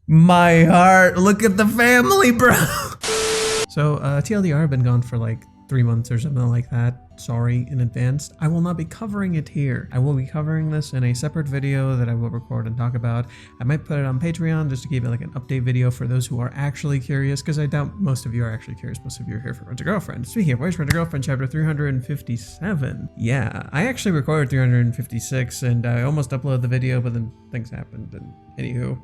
My heart. Look at the family, bro. So TLDR, I've been gone for like 3 months or something like that. Sorry in advance. I will not be covering it here. I will be covering this in a separate video that I will record and talk about. I might put it on Patreon just to give it like an update video for those who are actually curious, because I doubt most of you are actually curious. Most of you are here for Rent a Girlfriend. Speaking of which, Rent a Girlfriend chapter 357. Yeah, I actually recorded 356 and I almost uploaded the video, but then things happened and anywho.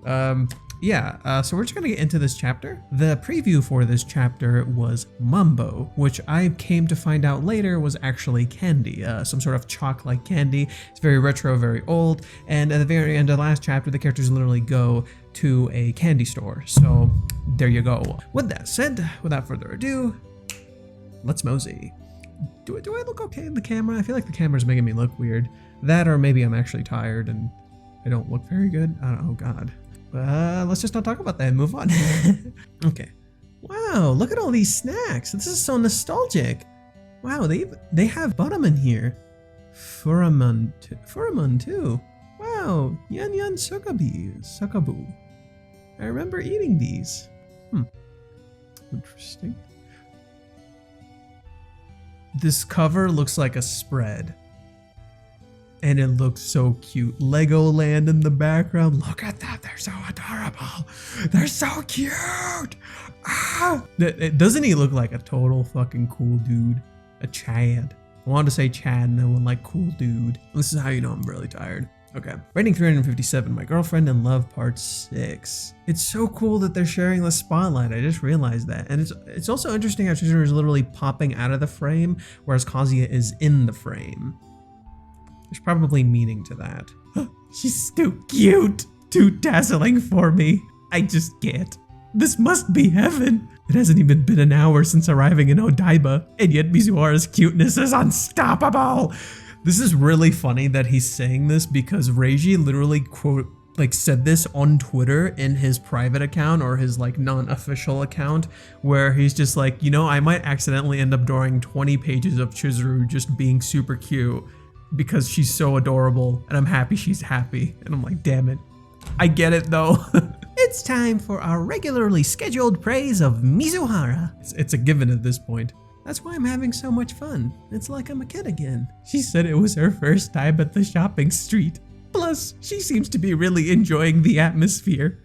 So we're just gonna get into this chapter. The preview for this chapter was Mambo, which I came to find out later was actually candy, some sort of chalk-like candy. It's very retro, very old, and at the very end of the last chapter, the characters literally go to a candy store. So there you go. With that said, without further ado, let's mosey. Do I look okay in the camera? I feel like the camera's making me look weird. That, or maybe I'm actually tired and I don't look very good. Oh God. Let's just not talk about that and move on. Okay. Wow, look at all these snacks. This is so nostalgic. Wow, they have bottom in here. Furamon too. Wow, yan sukabu. I remember eating these. Interesting. This cover looks like a spread. And it looks so cute. Legoland in the background. Look at that. They're so adorable. They're so cute. Doesn't he look like a total fucking cool dude? A Chad. I wanted to say Chad and then went like cool dude. This is how you know I'm really tired. Okay. Rating 357, My Girlfriend in Love Part 6. It's so cool that they're sharing the spotlight. I just realized that. And it's also interesting how Chizuru is literally popping out of the frame, whereas Kazuya is in the frame. There's probably meaning to that. She's too cute. Too dazzling for me. I just can't. This must be heaven. It hasn't even been an hour since arriving in Odaiba, and yet Mizuhara's cuteness is unstoppable. This is really funny that he's saying this because Reiji literally said this on Twitter in his private account or his like non-official account, where he's just like, you know, I might accidentally end up drawing 20 pages of Chizuru just being super cute because she's so adorable and I'm happy she's happy. And I'm like, damn it. I get it though. It's time for our regularly scheduled praise of Mizuhara. It's a given at this point. That's why I'm having so much fun. It's like I'm a kid again. She said it was her first time at the shopping street. Plus, she seems to be really enjoying the atmosphere.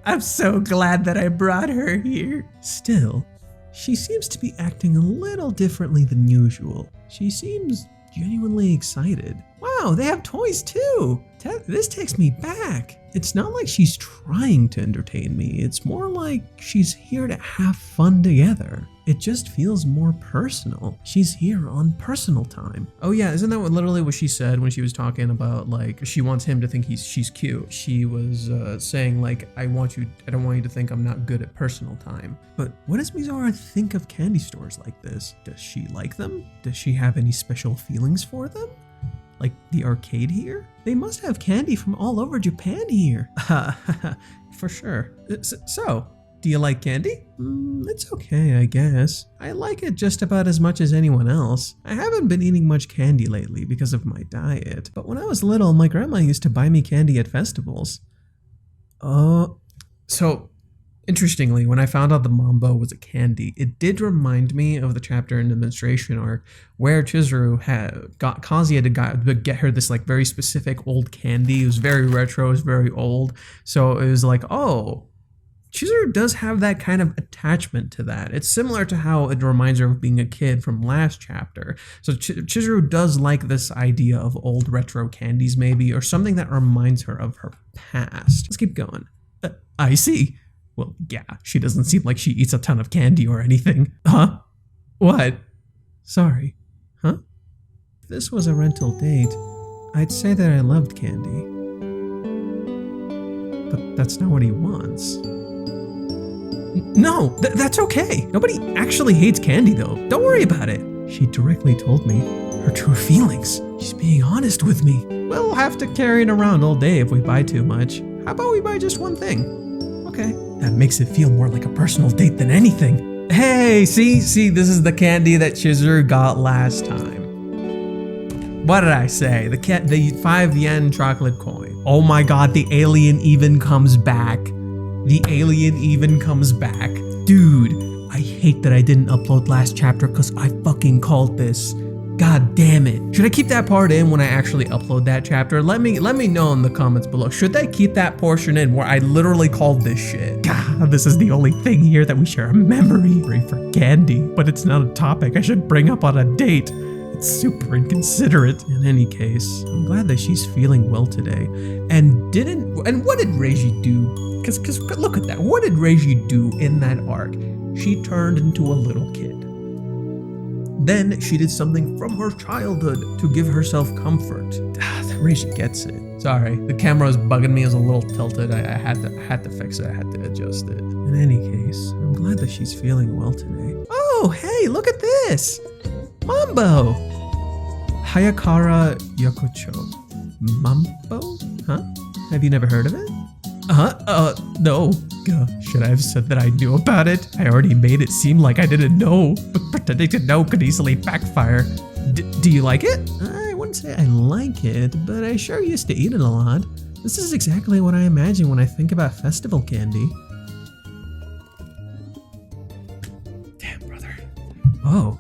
I'm so glad that I brought her here. Still, she seems to be acting a little differently than usual. She seems genuinely excited. Wow, they have toys too. This takes me back. It's not like she's trying to entertain me. It's more like she's here to have fun together. It just feels more personal. She's here on personal time. Oh yeah, isn't that literally what she said when she was talking about like she wants him to think she's cute? She was saying like, I don't want you to think I'm not good at personal time. But what does Mizuhara think of candy stores like this? Does she like them? Does she have any special feelings for them? Like the arcade here? They must have candy from all over Japan here. For sure. So, do you like candy? It's okay, I guess. I like it just about as much as anyone else. I haven't been eating much candy lately because of my diet, but when I was little, my grandma used to buy me candy at festivals. So interestingly, when I found out the Mambo was a candy, it did remind me of the chapter in the menstruation arc where Chizuru got Kazuya to get her this like very specific old candy. It was very retro, it was very old. So it was like, oh, Chizuru does have that kind of attachment to that. It's similar to how it reminds her of being a kid from last chapter. So Chizuru does like this idea of old retro candies maybe, or something that reminds her of her past. Let's keep going. I see. Well, yeah, she doesn't seem like she eats a ton of candy or anything. Huh? What? Sorry. Huh? If this was a rental date, I'd say that I loved candy. But that's not what he wants. No, that's okay. Nobody actually hates candy though. Don't worry about it. She directly told me her true feelings. She's being honest with me. We'll have to carry it around all day if we buy too much. How about we buy just one thing? Okay. That makes it feel more like a personal date than anything. Hey, see, this is the candy that Chizuru got last time. What did I say? The 5 yen chocolate coin. Oh my god, the alien even comes back. The alien even comes back. Dude, I hate that I didn't upload last chapter because I fucking called this. God damn it. Should I keep that part in when I actually upload that chapter? Let me know in the comments below. Should I keep that portion in where I literally called this shit? God, this is the only thing here that we share a memory for candy, but it's not a topic I should bring up on a date. It's super inconsiderate. In any case, I'm glad that she's feeling well today. And what did Reiji do? Because look at that. What did Reiji do in that arc? She turned into a little kid. Then she did something from her childhood to give herself comfort. Reiji gets it. Sorry, the camera was bugging me. It was a little tilted. I had to fix it. I had to adjust it. In any case, I'm glad that she's feeling well today. Oh, hey, look at this. Mambo. Hayakara Yokocho. Mambo? Huh? Have you never heard of it? No. Should I have said that I knew about it? I already made it seem like I didn't know, but pretending to know could easily backfire. Do you like it? I wouldn't say I like it, but I sure used to eat it a lot. This is exactly what I imagine when I think about festival candy. Damn, brother. Oh,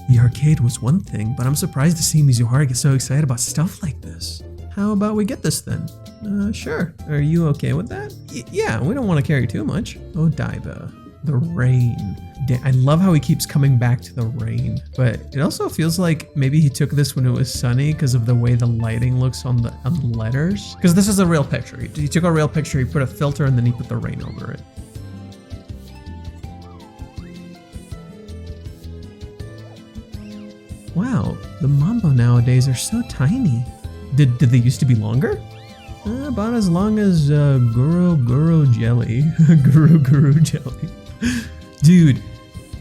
the arcade was one thing, but I'm surprised to see Mizuhara get so excited about stuff like this. How about we get this then? Sure. Are you okay with that? Yeah, we don't want to carry too much. Odaiba. The rain. I love how he keeps coming back to the rain, but it also feels like maybe he took this when it was sunny because of the way the lighting looks on the letters. Because this is a real picture. He took a real picture, he put a filter, and then he put the rain over it. Wow, the mambo nowadays are so tiny. Did they used to be longer? About as long as Guru jelly. Guru jelly. Dude,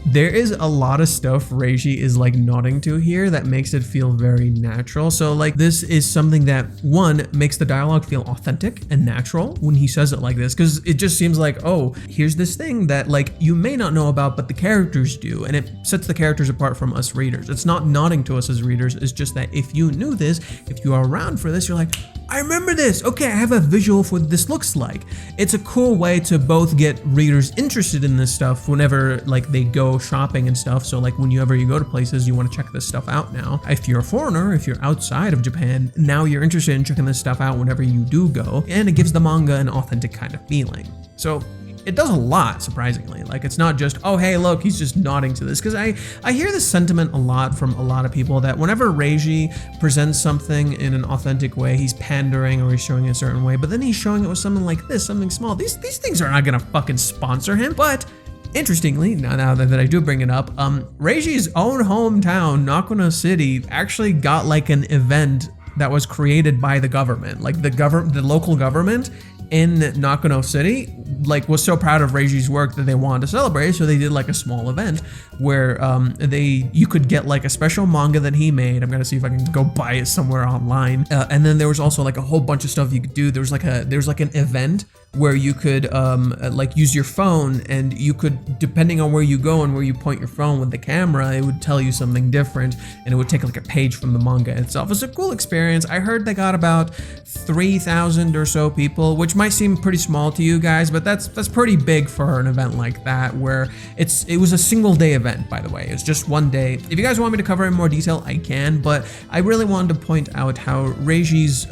there is a lot of stuff Reiji is like nodding to here that makes it feel very natural. So like this is something that one makes the dialogue feel authentic and natural when he says it like this, because it just seems like, oh, here's this thing that like you may not know about, but the characters do, and it sets the characters apart from us readers. It's not nodding to us as readers, it's just that if you knew this, if you are around for this, you're like, I remember this. Okay, I have a visual for what this looks like. It's a cool way to both get readers interested in this stuff whenever like they go shopping and stuff. So like whenever you go to places, you want to check this stuff out now. If you're a foreigner, if you're outside of Japan, now you're interested in checking this stuff out whenever you do go, and it gives the manga an authentic kind of feeling. So it does a lot, surprisingly. Like, it's not just, oh, hey, look, he's just nodding to this. Because I hear this sentiment a lot from a lot of people that whenever Reiji presents something in an authentic way, he's pandering or he's showing it a certain way, but then he's showing it with something like this, something small. These things are not gonna fucking sponsor him. But interestingly, now that I do bring it up, Reiji's own hometown, Nakano City, actually got like an event that was created by the government. Like the local government in Nakano City like was so proud of Reiji's work that they wanted to celebrate, so they did like a small event where you could get like a special manga that he made. I'm gonna see if I can go buy it somewhere online. And then there was also like a whole bunch of stuff you could do. There's like an event where you could like use your phone, and you could, depending on where you go and where you point your phone with the camera, it would tell you something different, and it would take like a page from the manga itself. It's a cool experience. I heard they got about 3,000 or so people, which might seem pretty small to you guys, but that's pretty big for an event like that, where it was a single day event, by the way. It was just one day. If you guys want me to cover in more detail, I can, but I really wanted to point out how Reiji's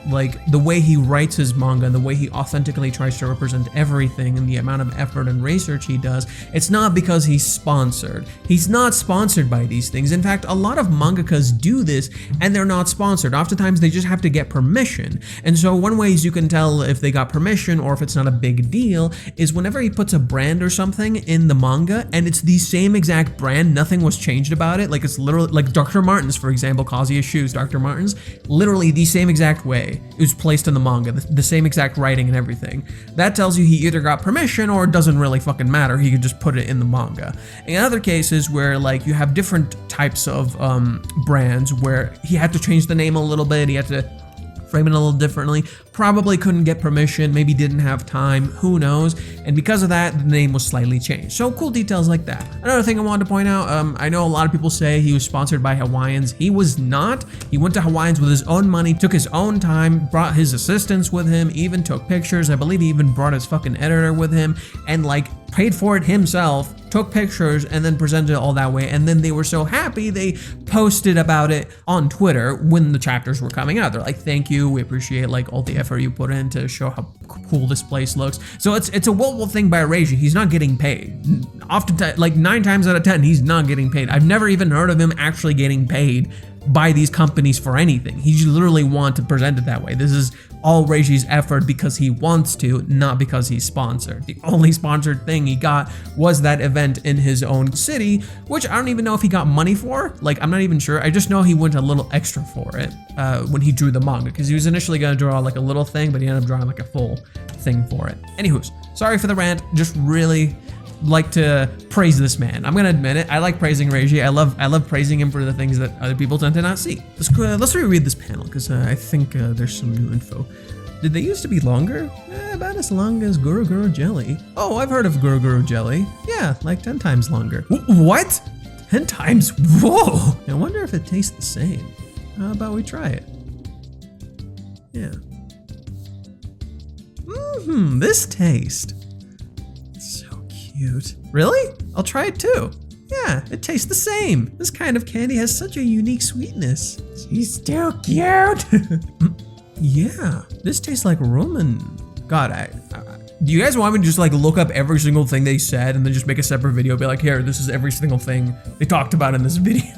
like the way he writes his manga, the way he authentically tries to represent everything, and the amount of effort and research he does. It's not because he's sponsored. He's not sponsored by these things. In fact, a lot of mangakas do this and they're not sponsored. Oftentimes they just have to get permission. And so one ways you can tell if they got permission or if it's not a big deal is whenever he puts a brand or something in the manga and it's the same exact brand, nothing was changed about it. Like it's literally like Dr. Martens, for example, Kazuya shoes, Dr. Martens, literally the same exact way it was placed in the manga, the same exact writing and everything. That tells you he either got permission or it doesn't really fucking matter. He could just put it in the manga. In other cases where like you have different types of brands where he had to change the name a little bit, he had to frame it a little differently. Probably couldn't get permission, maybe didn't have time, who knows? And because of that, the name was slightly changed. So cool details like that. Another thing I wanted to point out, I know a lot of people say he was sponsored by Hawaiians. He was not. He went to Hawaiians with his own money, took his own time, brought his assistants with him, even took pictures. I believe he even brought his fucking editor with him and like paid for it himself, took pictures and then presented it all that way. And then they were so happy, they posted about it on Twitter when the chapters were coming out. They're like, thank you, we appreciate like all the effort you put in to show how cool this place looks. So it's a well thing by Reiji. He's not getting paid. Oftentimes, like 9 times out of 10, he's not getting paid. I've never even heard of him actually getting paid by these companies for anything. He literally want to present it that way. This is all Reiji's effort because he wants to, not because he's sponsored. The only sponsored thing he got was that event in his own city, which I don't even know if he got money for. Like, I'm not even sure. I just know he went a little extra for it when he drew the manga, because he was initially gonna draw like a little thing, but he ended up drawing like a full thing for it. Anywho's, sorry for the rant, just really like to praise this man. I'm gonna admit it. I like praising Reiji. I love praising him for the things that other people tend to not see. Let's reread this panel because I think there's some new info. Did they used to be longer? About as long as Guru Guru Jelly. Oh, I've heard of Guru Guru Jelly. Yeah, like 10 times longer. What? 10 times? Whoa! I wonder if it tastes the same. How about we try it? Yeah. This taste. Cute. Really? I'll try it too. Yeah, it tastes the same. This kind of candy has such a unique sweetness. She's still cute. Yeah, this tastes like ramen. God, do you guys want me to just like look up every single thing they said and then just make a separate video, be like, here, this is every single thing they talked about in this video.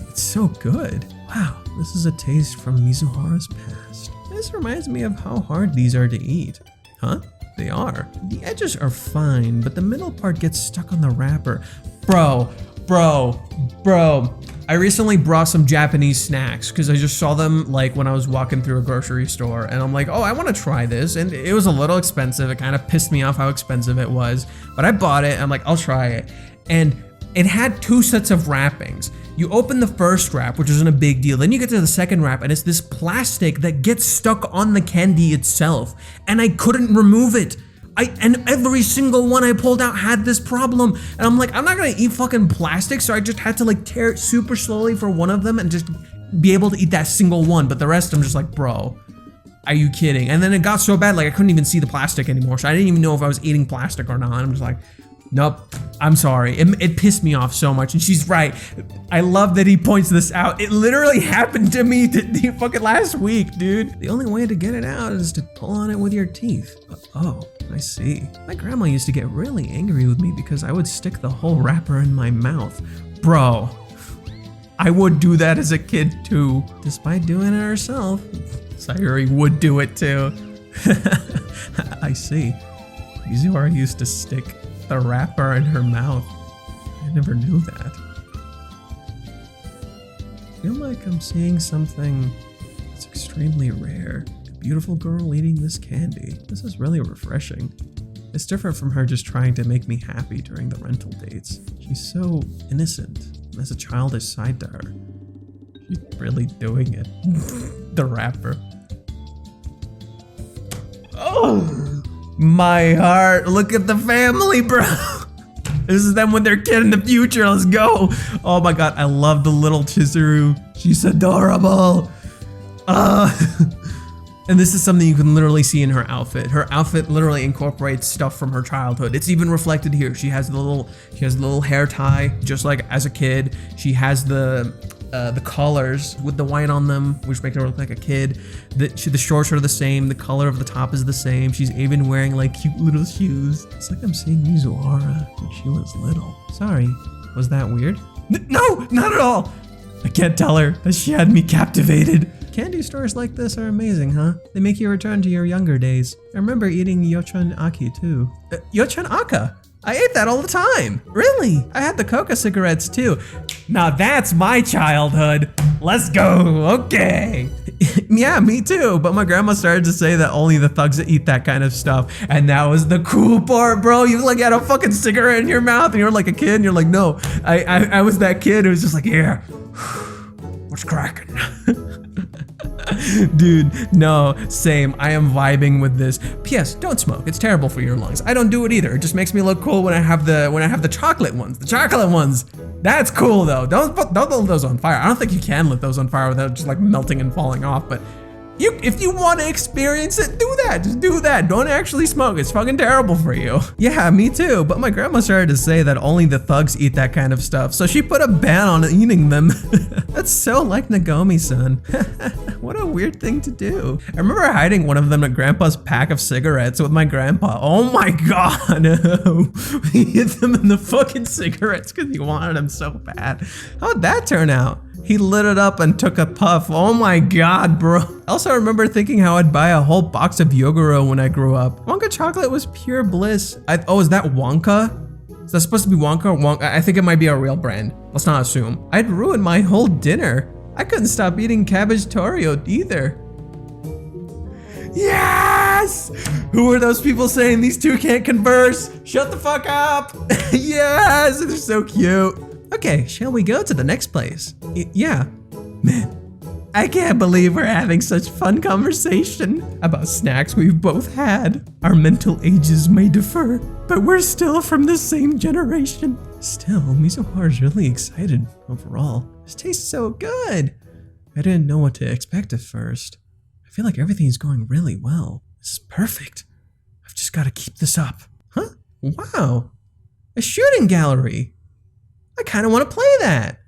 It's so good. Wow, this is a taste from Mizuhara's past. This reminds me of how hard these are to eat. Huh? They are. The edges are fine, but the middle part gets stuck on the wrapper. Bro. I recently brought some Japanese snacks because I just saw them like when I was walking through a grocery store and I'm like, oh, I want to try this. And it was a little expensive. It kind of pissed me off how expensive it was, but I bought it. I'm like, I'll try it. And it had 2 sets of wrappings. You open the first wrap, which isn't a big deal. Then you get to the second wrap and it's this plastic that gets stuck on the candy itself. And I couldn't remove it. And every single one I pulled out had this problem. And I'm like, I'm not gonna eat fucking plastic. So I just had to like tear it super slowly for one of them and just be able to eat that single one. But the rest I'm just like, bro, are you kidding? And then it got so bad, like I couldn't even see the plastic anymore. So I didn't even know if I was eating plastic or not. I'm just like, nope, I'm sorry. It pissed me off so much. And she's right. I love that he points this out. It literally happened to me fucking last week, dude. The only way to get it out is to pull on it with your teeth. Oh, I see. My grandma used to get really angry with me because I would stick the whole wrapper in my mouth. Bro, I would do that as a kid too. Despite doing it herself, Sayuri would do it too. I see. Mizuhara used to stick the wrapper in her mouth. I never knew that. I feel like I'm seeing something that's extremely rare. A beautiful girl eating this candy. This is really refreshing. It's different from her just trying to make me happy during the rental dates. She's so innocent, and there's a childish side to her. She's really doing it. The wrapper. Oh! My heart, look at the family, bro. This is them with their kid in the future, let's go. Oh my God, I love the little Chizuru. She's adorable. And this is something you can literally see in her outfit. Her outfit literally incorporates stuff from her childhood. It's even reflected here. She has the little hair tie, just like as a kid. She has the collars with the white on them, which make her look like a kid. The shorts are the same. The color of the top is the same. She's even wearing like cute little shoes. It's like I'm seeing Mizuhara when she was little. Sorry, was that weird? No, not at all. I can't tell her that she had me captivated. Candy stores like this are amazing, huh? They make you return to your younger days. I remember eating Yochan Aki too. Yochan Aka? I ate that all the time. Really? I had the coca cigarettes too. Now that's my childhood. Let's go, okay. Yeah, me too, but my grandma started to say that only the thugs that eat that kind of stuff. And that was the cool part, bro. You like had a fucking cigarette in your mouth and you're like a kid and you're like, no, I was that kid who was just like, yeah, what's cracking? Dude, no, same. I am vibing with this. P.S. Don't smoke. It's terrible for your lungs. I don't do it either. It just makes me look cool when I have the chocolate ones. The chocolate ones. That's cool though. Don't lit those on fire. I don't think you can lit those on fire without just like melting and falling off, but if you want to experience it, do that. Just do that. Don't actually smoke. It's fucking terrible for you. Yeah, me too. But my grandma started to say that only the thugs eat that kind of stuff, so she put a ban on eating them. That's so like Nagomi-san. What a weird thing to do. I remember hiding one of them at Grandpa's pack of cigarettes with my grandpa. Oh my god. He hid them in the fucking cigarettes because he wanted them so bad. How'd that turn out? He lit it up and took a puff. Oh my god, bro. I also remember thinking how I'd buy a whole box of Yogoro when I grew up. Wonka chocolate was pure bliss. Oh, is that Wonka? Is that supposed to be Wonka? Wonka? I think it might be a real brand. Let's not assume. I'd ruined my whole dinner. I couldn't stop eating cabbage Torio either. Yes! Who are those people saying these two can't converse? Shut the fuck up! Yes, they're so cute. Okay, shall we go to the next place? Yeah. Man, I can't believe we're having such fun conversation about snacks we've both had. Our mental ages may differ, but we're still from the same generation. Still, Mizuhara's really excited overall. This tastes so good. I didn't know what to expect at first. I feel like everything's going really well. This is perfect. I've just got to keep this up. Huh? Wow. A shooting gallery. I kind of want to play that.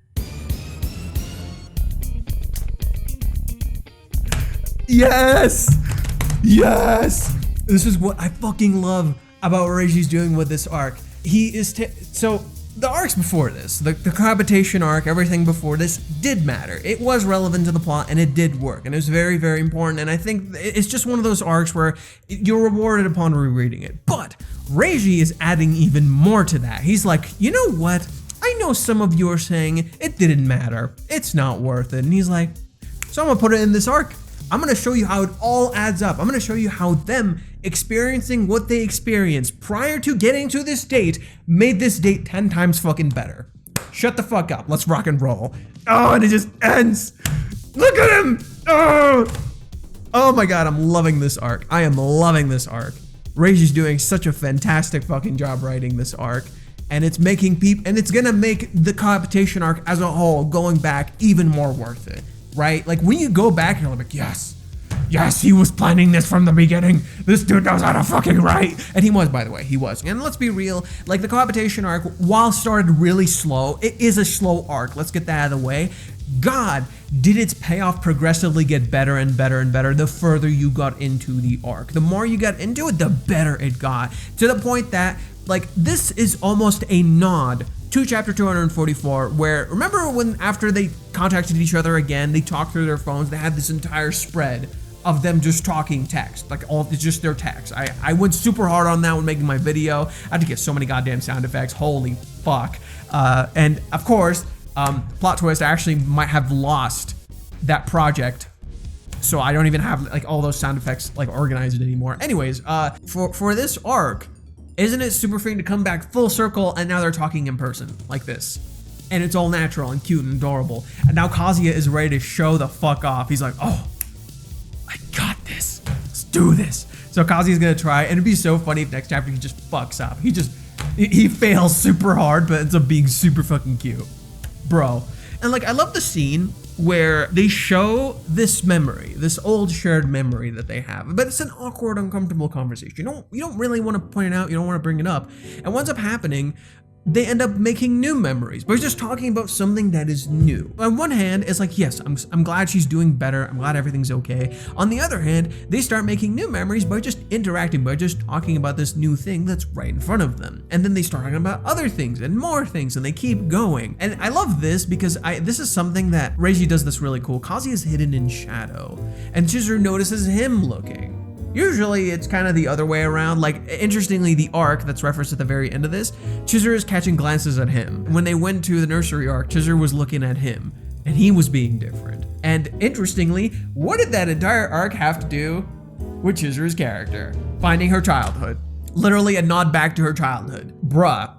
Yes! Yes! This is what I fucking love about what Reiji's doing with this arc. He is, so the arcs before this, the cohabitation arc, everything before this did matter. It was relevant to the plot and it did work and it was very, very important. And I think it's just one of those arcs where you're rewarded upon rereading it. But Reiji is adding even more to that. He's like, you know what? I know some of you are saying it didn't matter. It's not worth it. And he's like, so I'm gonna put it in this arc. I'm gonna show you how it all adds up. I'm gonna show you how them experiencing what they experienced prior to getting to this date made this date 10 times fucking better. Shut the fuck up. Let's rock and roll. Oh, and it just ends. Look at him. Oh my god, I'm loving this arc. I am loving this arc. Reiji's doing such a fantastic fucking job writing this arc. And it's making people, and it's gonna make the cohabitation arc as a whole going back even more worth it, right? Like when you go back, you're like, yes, he was planning this from the beginning. This dude knows how to fucking write. And he was, by the way, he was. And let's be real, like the cohabitation arc, while started really slow, it is a slow arc. Let's get that out of the way. God, did its payoff progressively get better and better and better the further you got into the arc. The more you got into it, the better it got. To the point that, like, this is almost a nod to chapter 244, where, remember when after they contacted each other again, they talked through their phones, they had this entire spread of them just talking text, like it's just their text. I went super hard on that when making my video. I had to get so many goddamn sound effects, holy fuck. And of course, plot twist, I actually might have lost that project, so I don't even have like all those sound effects like organized anymore. Anyways, for this arc, isn't it super freeing to come back full circle and now they're talking in person like this? And it's all natural and cute and adorable. And now Kazuya is ready to show the fuck off. He's like, oh, I got this. Let's do this. So Kazuya's gonna try, and it'd be so funny if next chapter he just fucks up. He fails super hard, but ends up being super fucking cute. Bro. And like, I love the scene where they show this memory, this old shared memory that they have, but it's an awkward, uncomfortable conversation. You don't really want to point it out, you don't want to bring it up. And what ends up happening, they end up making new memories, but just talking about something that is new. On one hand, it's like, yes, I'm glad she's doing better, I'm glad everything's okay. On the other hand, they start making new memories by just interacting, by just talking about this new thing that's right in front of them. And then they start talking about other things and more things, and they keep going. And I love this because this is something that Reiji does this really cool. Kazuya is hidden in shadow, and Chizuru notices him looking. Usually it's kind of the other way around. Like, interestingly, the arc that's referenced at the very end of this, Chizuru is catching glances at him. When they went to the nursery arc, Chizuru was looking at him and he was being different. And interestingly, what did that entire arc have to do with Chizuru's character? Finding her childhood. Literally a nod back to her childhood. Bruh.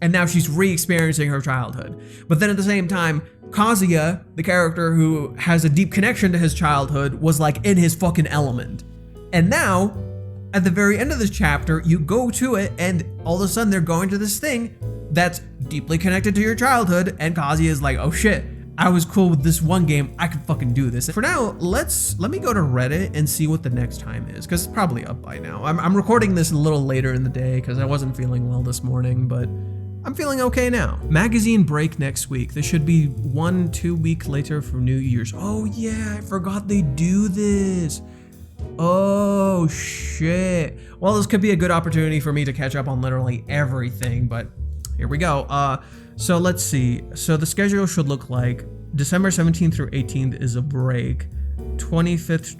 and now she's re-experiencing her childhood. But then at the same time, Kazuya, the character who has a deep connection to his childhood, was like in his fucking element. And now, at the very end of this chapter, you go to it and all of a sudden they're going to this thing that's deeply connected to your childhood, and Kazuya is like, oh shit, I was cool with this one game, I could fucking do this. For now, let me go to Reddit and see what the next time is, because it's probably up by now. I'm recording this a little later in the day because I wasn't feeling well this morning, but I'm feeling okay now. Magazine break next week. This should be 1-2 weeks later for New Year's. Oh yeah, I forgot they do this. Oh shit. Well, this could be a good opportunity for me to catch up on literally everything, but here we go. So let's see. So the schedule should look like December 17th through 18th is a break. 25th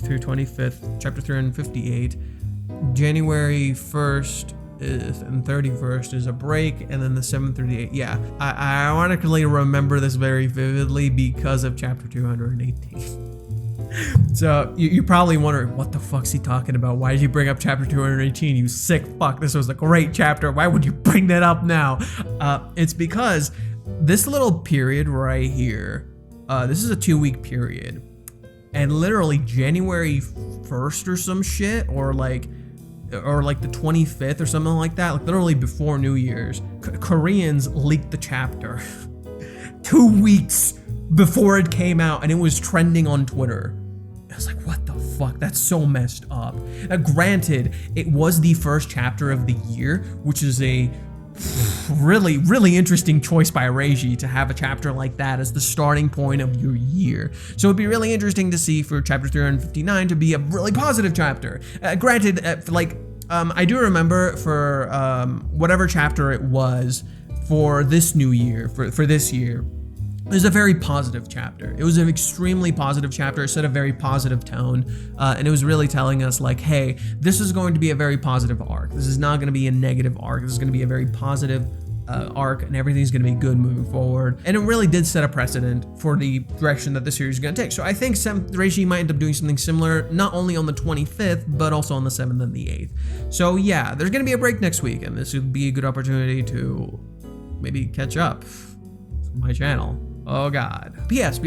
through 25th, chapter 358. January 1st and 31st is a break, and then the 7th through the 8th. Yeah, I ironically remember this very vividly because of chapter 218. So you probably wonder, what the fuck's he talking about? Why did you bring up chapter 218? You sick fuck. This was a great chapter. Why would you bring that up now? It's because this little period right here, this is a 2-week period, and literally January 1st or some shit, or like the 25th or something like that, like literally before New Year's, Koreans leaked the chapter 2 weeks before it came out, and it was trending on Twitter. I was like, what the fuck? That's so messed up. Granted, it was the first chapter of the year, which is a really, really interesting choice by Reiji to have a chapter like that as the starting point of your year. So it'd be really interesting to see for chapter 359 to be a really positive chapter. Granted, I do remember for whatever chapter it was for this new year, for this year, it was a very positive chapter. It was an extremely positive chapter. It set a very positive tone, and it was really telling us like, hey, this is going to be a very positive arc. This is not going to be a negative arc. This is going to be a very positive arc, and everything's going to be good moving forward. And it really did set a precedent for the direction that the series is going to take. So I think Reiji might end up doing something similar, not only on the 25th, but also on the 7th and the 8th. So yeah, there's going to be a break next week, and this would be a good opportunity to maybe catch up on my channel. Oh god. P.S.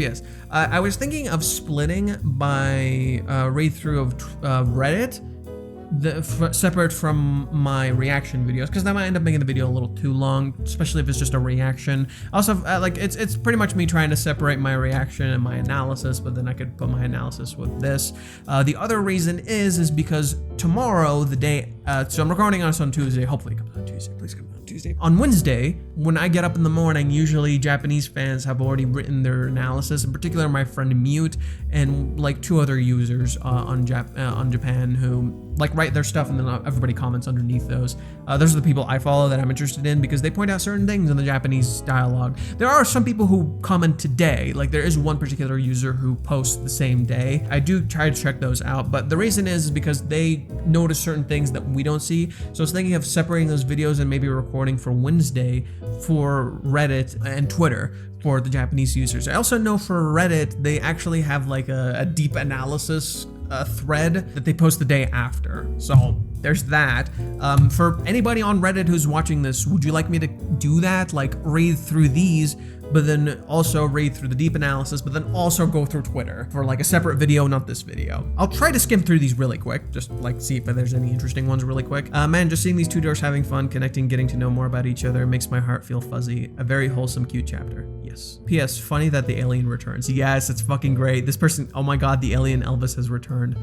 I was thinking of splitting my read through of Reddit, separate from my reaction videos, because that might end up making the video a little too long, especially if it's just a reaction. Also, it's pretty much me trying to separate my reaction and my analysis, but then I could put my analysis with this. The other reason is because tomorrow, the day, so I'm recording on this on Tuesday. Hopefully it comes on Tuesday. Please come on Tuesday. On Wednesday, when I get up in the morning, usually Japanese fans have already written their analysis. In particular, my friend Mute and like 2 other users on Japan who like write their stuff, and then everybody comments underneath those. Those are the people I follow that I'm interested in because they point out certain things in the Japanese dialogue. There are some people who comment today, like there is one particular user who posts the same day. I do try to check those out, but the reason is because they notice certain things that we don't see. So I was thinking of separating those videos and maybe recording for Wednesday for Reddit and Twitter for the Japanese users. I also know for Reddit, they actually have like a deep analysis thread that they post the day after. So there's that. For anybody on Reddit who's watching this, would you like me to do that? Like read through these, but then also read through the deep analysis, but then also go through Twitter for like a separate video, not this video. I'll try to skim through these really quick, just like see if there's any interesting ones really quick. Man, just seeing these 2 dwarfs having fun, connecting, getting to know more about each other makes my heart feel fuzzy. A very wholesome, cute chapter. Yes. P.S. Funny that the alien returns. Yes, it's fucking great. This person, oh my god, the alien Elvis has returned.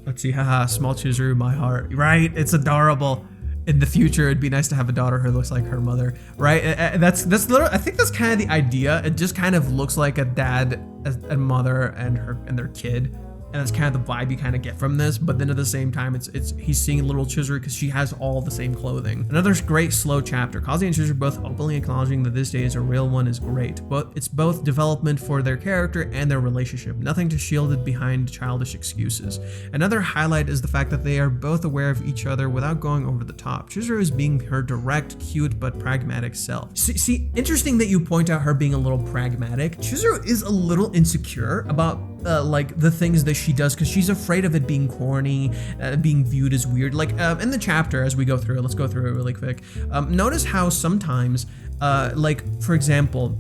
Let's see, haha, small Chizuru, my heart. Right, it's adorable. In the future, it'd be nice to have a daughter who looks like her mother, right? That's literally, I think that's kind of the idea. It just kind of looks like a dad and mother and their kid. And that's kind of the vibe you kind of get from this, but then at the same time, he's seeing little Chizuru because she has all the same clothing. Another great slow chapter. Kazuya and Chizuru both openly acknowledging that this day is a real one is great, but it's both development for their character and their relationship. Nothing to shield it behind childish excuses. Another highlight is the fact that they are both aware of each other without going over the top. Chizuru is being her direct, cute, but pragmatic self. See, interesting that you point out her being a little pragmatic. Chizuru is a little insecure about like the things that she does because she's afraid of it being corny, being viewed as weird. Like in the chapter, as we go through it, let's go through it really quick. Notice how sometimes, like for example,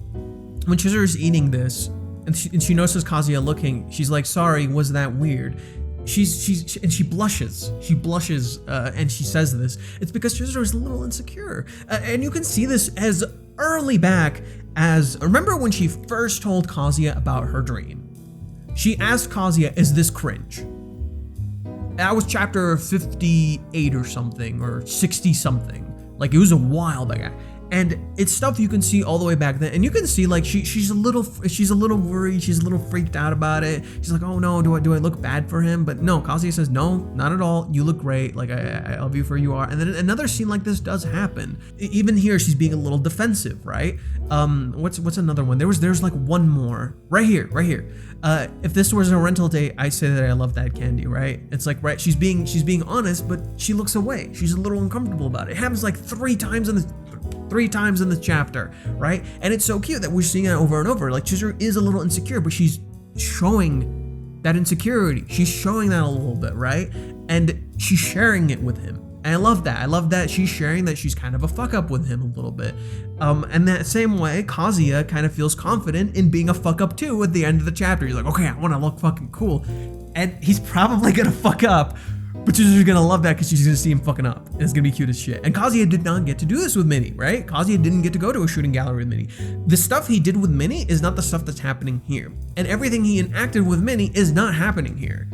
when Chizuru's eating this and she notices Kazuya looking, she's like, sorry, was that weird? She blushes. And she says this. It's because Chizuru is a little insecure. And you can see this as early back as, remember when she first told Kazuya about her dream? She asked Kazuya, is this cringe? That was chapter 58 or something, or 60 something. Like it was a while back. And it's stuff you can see all the way back then, and you can see like she's a little worried, she's a little freaked out about it. She's like, oh no, do I look bad for him? But no, Kazuya says, no, not at all. You look great. Like I love you for who you are. And then another scene like this does happen. Even here, she's being a little defensive, right? What's another one? There's like one more right here. If this was a rental date, I say that I love that candy, right? It's like, right, she's being honest, but she looks away. She's a little uncomfortable about it. It happens like three times in the chapter, right? And it's so cute that we're seeing it over and over. Like Chizuru is a little insecure, but she's showing that insecurity. She's showing that a little bit, right? And she's sharing it with him. And I love that she's sharing that she's kind of a fuck up with him a little bit. And that same way, Kazuya kind of feels confident in being a fuck up too at the end of the chapter. He's like, okay, I want to look fucking cool. And he's probably gonna fuck up, but Chizuru's gonna love that because she's gonna see him fucking up. And it's gonna be cute as shit. And Kazuya did not get to do this with Minnie, right? Kazuya didn't get to go to a shooting gallery with Minnie. The stuff he did with Minnie is not the stuff that's happening here. And everything he enacted with Minnie is not happening here.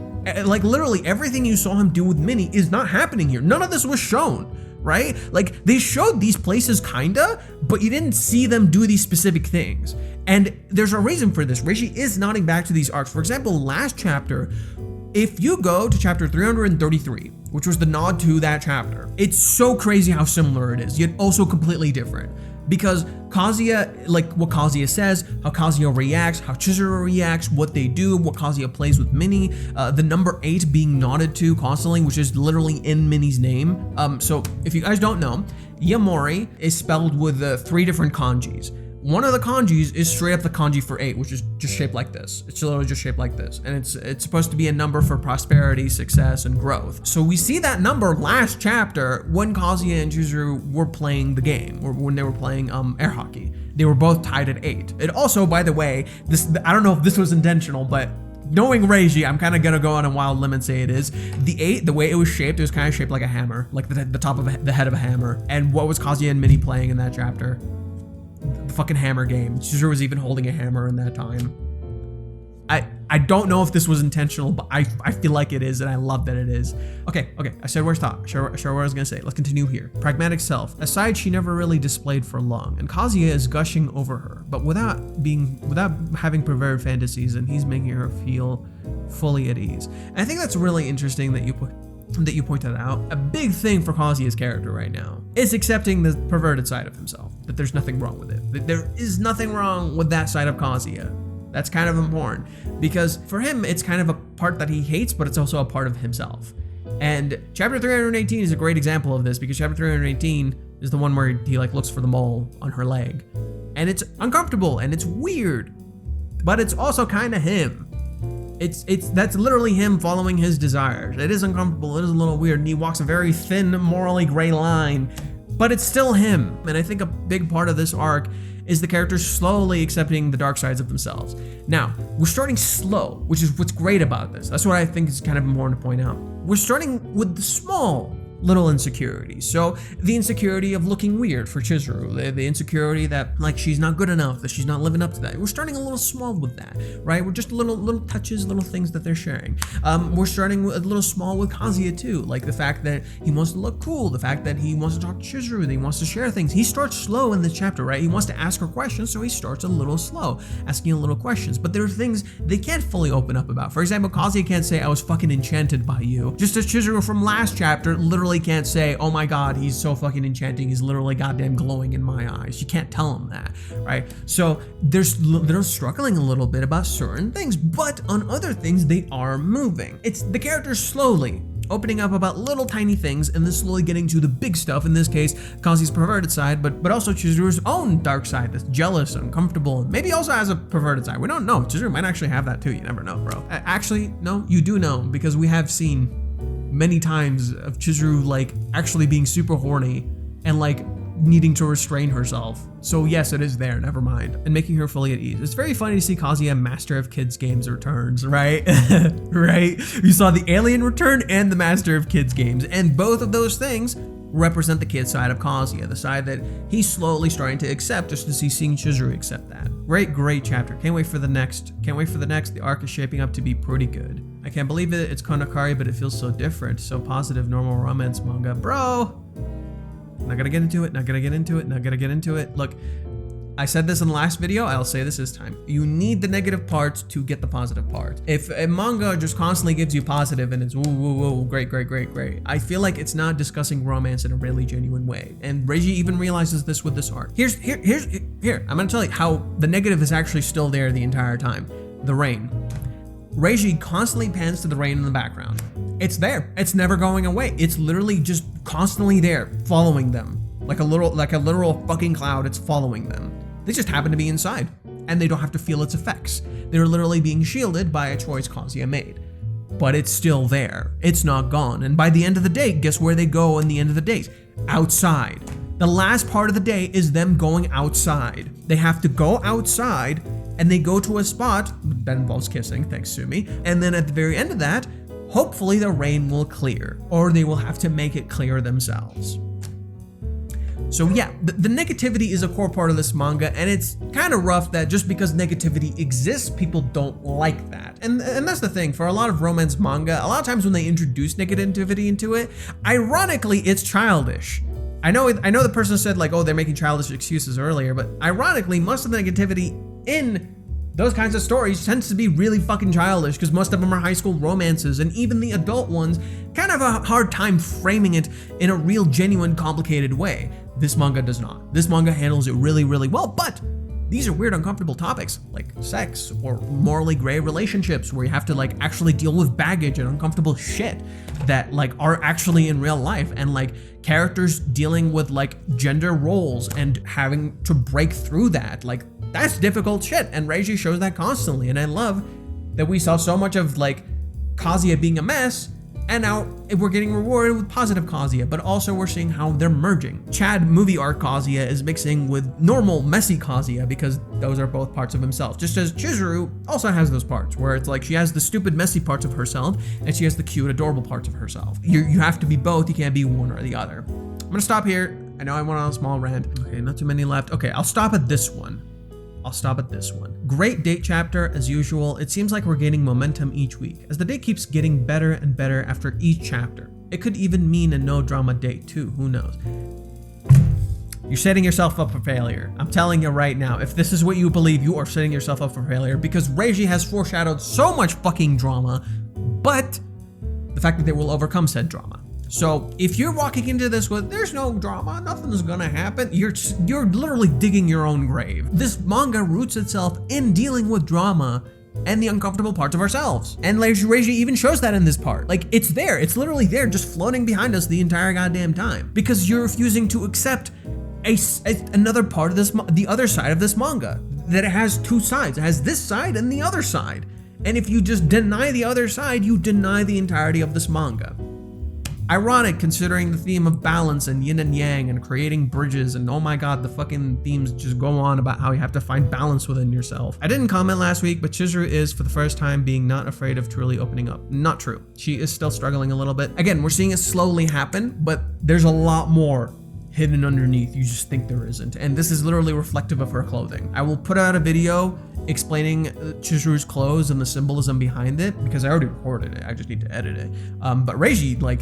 Like literally everything you saw him do with Minnie is not happening here. None of this was shown, right? Like they showed these places kinda, but you didn't see them do these specific things. And there's a reason for this. Reishi is nodding back to these arcs. For example, last chapter, if you go to chapter 333, which was the nod to that chapter, it's so crazy how similar it is, yet also completely different. Because Kazuya, like what Kazuya says, how Kazuya reacts, how Chizuru reacts, what they do, what Kazuya plays with Minnie, the number 8 being nodded to constantly, which is literally in Minnie's name. So if you guys don't know, Yamori is spelled with 3 different kanjis. One of the kanjis is straight up the kanji for 8, which is just shaped like this. It's literally just shaped like this. And it's supposed to be a number for prosperity, success, and growth. So we see that number last chapter when Kazuya and Chizuru were playing the game, or when they were playing air hockey. They were both tied at 8. It also, by the way, I don't know if this was intentional, but knowing Reiji, I'm kind of gonna go on a wild limb and say it is. The 8, the way it was shaped, it was kind of shaped like a hammer, like the top of the head of a hammer. And what was Kazuya and Minnie playing in that chapter? The fucking hammer game. Chizuru was even holding a hammer in that time. I don't know if this was intentional, but I feel like it is, and I love that it is. Okay. I said where I stopped. Sure what I was gonna say. Let's continue here. Pragmatic self. Aside, she never really displayed for long, and Kazuya is gushing over her, but without having perverted fantasies, and he's making her feel fully at ease. And I think that's really interesting that you pointed out. A big thing for Kazuya's character right now is accepting the perverted side of himself, that there's nothing wrong with it. That there is nothing wrong with that side of Kazuya. That's kind of important because for him, it's kind of a part that he hates, but it's also a part of himself. And chapter 318 is a great example of this because chapter 318 is the one where he like looks for the mole on her leg. And it's uncomfortable and it's weird, but it's also kind of him. That's literally him following his desires. It is uncomfortable, it is a little weird, and he walks a very thin, morally gray line, but it's still him. And I think a big part of this arc is the characters slowly accepting the dark sides of themselves. Now, we're starting slow, which is what's great about this. That's what I think is kind of important to point out. We're starting with the small little insecurities. So the insecurity of looking weird for Chizuru, the insecurity that like she's not good enough, that she's not living up to that. We're starting a little small with that, right? We're just little touches, little things that they're sharing. We're starting a little small with Kazuya too, like the fact that he wants to look cool, the fact that he wants to talk to Chizuru, that he wants to share things. He starts slow in this chapter, right? He wants to ask her questions, so he starts a little slow, asking a little questions. But there are things they can't fully open up about. For example, Kazuya can't say, I was fucking enchanted by you. Just as Chizuru from last chapter literally can't say, oh my god, he's so fucking enchanting, he's literally goddamn glowing in my eyes. You can't tell him that, right? So they're struggling a little bit about certain things, but on other things they are moving. It's the characters slowly opening up about little tiny things and then slowly getting to the big stuff, in this case, Kazuya's perverted side, but also Chizuru's own dark side that's jealous, uncomfortable, and maybe also has a perverted side. We don't know. Chizuru might actually have that too. You never know, bro. Actually, no, you do know, because we have seen many times of Chizuru like actually being super horny and like needing to restrain herself. So yes, it is there, never mind. And making her fully at ease. It's very funny to see Kazuya, master of kids games, returns, right? Right? We saw the alien return and the master of kids games, and both of those things represent the kid side of Kazuya, the side that he's slowly starting to accept, just as he's seeing Chizuru accept that. Great chapter. Can't wait for the next. The arc is shaping up to be pretty good. I can't believe it. It's Kanokari, but it feels so different. So positive, normal romance manga. Bro! Not gonna get into it. Look, I said this in the last video, I'll say this time. You need the negative parts to get the positive part. If a manga just constantly gives you positive and it's woo, great, I feel like it's not discussing romance in a really genuine way. And Reiji even realizes this with this arc. Here, I'm gonna tell you how the negative is actually still there the entire time. The rain. Reiji constantly pans to the rain in the background. It's there. It's never going away. It's literally just constantly there, following them. Like a literal fucking cloud, it's following them. They just happen to be inside, and they don't have to feel its effects. They're literally being shielded by a choice Kazuya made. But it's still there. It's not gone. And by the end of the day, guess where they go in the end of the day? Outside. The last part of the day is them going outside. They have to go outside, and they go to a spot that involves kissing, thanks Sumi. And then at the very end of that, hopefully the rain will clear, or they will have to make it clear themselves. So yeah, the negativity is a core part of this manga, and it's kind of rough that just because negativity exists, people don't like that. And that's the thing, for a lot of romance manga, a lot of times when they introduce negativity into it, ironically, it's childish. I know the person said like, oh, they're making childish excuses earlier, but ironically, most of the negativity in those kinds of stories tends to be really fucking childish, because most of them are high school romances, and even the adult ones kind of have a hard time framing it in a real, genuine, complicated way. This manga does not. This manga handles it really, really well, but these are weird, uncomfortable topics like sex or morally gray relationships where you have to like actually deal with baggage and uncomfortable shit that like are actually in real life, and like characters dealing with like gender roles and having to break through that. Like, that's difficult shit, and Reiji shows that constantly, and I love that we saw so much of like Kazuya being a mess, and now we're getting rewarded with positive Kazuya, but also we're seeing how they're merging. Chad movie arc Kazuya is mixing with normal messy Kazuya, because those are both parts of himself, just as Chizuru also has those parts where it's like she has the stupid messy parts of herself and she has the cute adorable parts of herself. You have to be both, you can't be one or the other. I'm gonna stop here. I know I went on a small rant. Okay, not too many left. Okay, I'll stop at this one. Great date chapter as usual. It seems like we're gaining momentum each week as the date keeps getting better and better after each chapter. It could even mean a no drama date too, who knows? You're setting yourself up for failure. I'm telling you right now, if this is what you believe, you are setting yourself up for failure, because Reiji has foreshadowed so much fucking drama, but the fact that they will overcome said drama. So if you're walking into this with there's no drama, nothing's gonna happen, you're literally digging your own grave. This manga roots itself in dealing with drama and the uncomfortable parts of ourselves. And Reiji even shows that in this part. Like, it's there, it's literally there, just floating behind us the entire goddamn time, because you're refusing to accept another part of this, the other side of this manga, that it has two sides. It has this side and the other side. And if you just deny the other side, you deny the entirety of this manga. Ironic, considering the theme of balance and yin and yang and creating bridges, and oh my god, the fucking themes just go on about how you have to find balance within yourself. I didn't comment last week, but Chizuru is, for the first time, being not afraid of truly opening up. Not true. She is still struggling a little bit. Again, we're seeing it slowly happen, but there's a lot more hidden underneath. You just think there isn't. And this is literally reflective of her clothing. I will put out a video explaining Chizuru's clothes and the symbolism behind it, because I already recorded it. I just need to edit it. But Reiji, like,